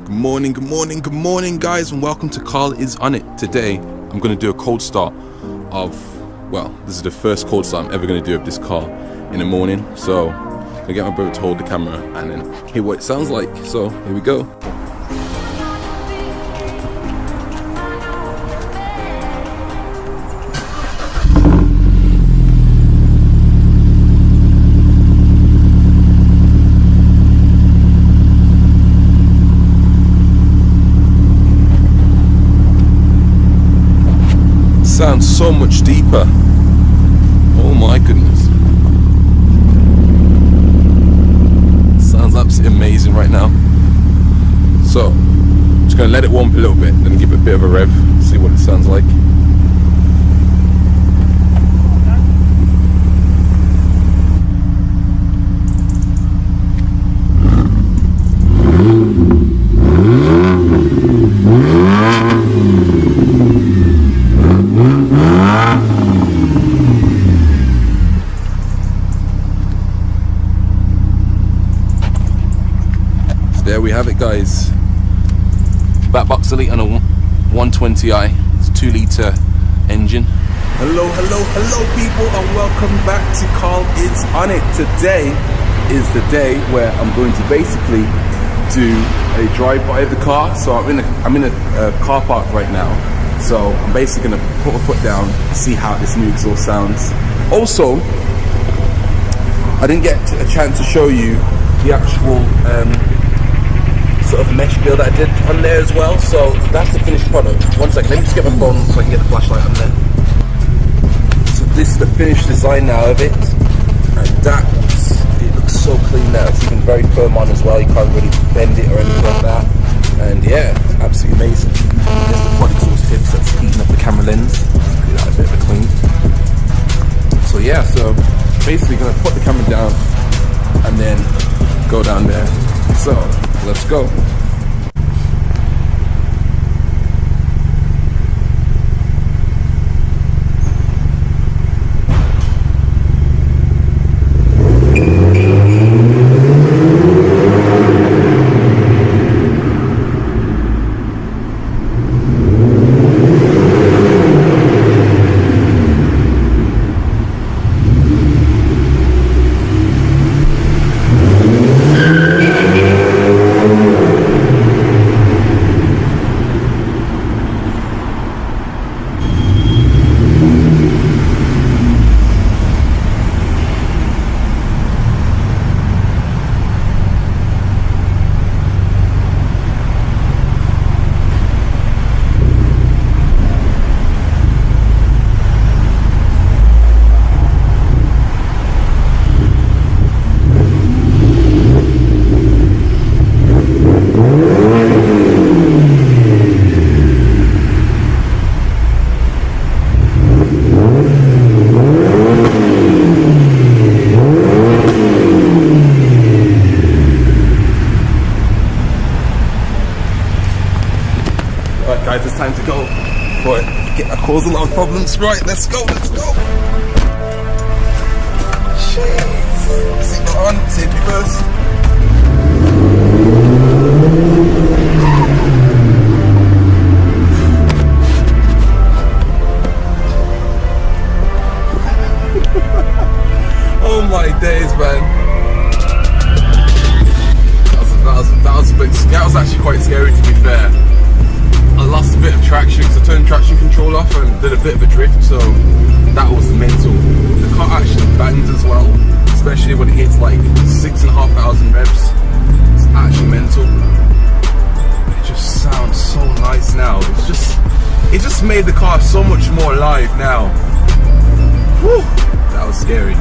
Good morning guys, and welcome to Carl is on it. Today I'm going to do a cold start of, well, this is the first cold start I'm ever going to do of this car in the morning. So I'm going to get my brother to hold the camera and then hear what it sounds like. So here we go. Sounds so much deeper. Oh my goodness. Sounds absolutely amazing right now. So, just gonna let it warm up a little bit, then give it a bit of a rev, see what it sounds like. There we have it, guys. Backbox Elite on a 120i. It's a 2-litre engine. Hello people, and welcome back to Carl is on it. Today is the day where I'm going to basically do a drive-by of the car. So I'm in a car park right now. So I'm basically going to put my foot down, see how this new exhaust sounds. Also, I didn't get a chance to show you the actual sort of mesh build that I did on there as well. So that's the finished product. One second, let me just get my phone so I can get the flashlight on there. So this is the finished design now of it, and it looks so clean now. It's even very firm on as well. You can't really bend it or anything like that. And yeah, absolutely amazing. There's the quad exhaust tips that's heating up the camera lens. Give that a bit of a clean. So yeah, so basically gonna put the camera down and then go down there. So let's go. Alright guys, it's time to go for it. Cause a lot of problems. Right, let's go. Jeez. Seatbelt on, safety first. Oh my days, man. That was actually quite scary, to be fair. I lost a bit of traction because I turned traction control off and did a bit of a drift, so that was mental. The car actually bangs as well, especially when it hits like 6,500 revs. It's actually mental. It just sounds so nice now. It just made the car so much more alive now. Whew, that was scary.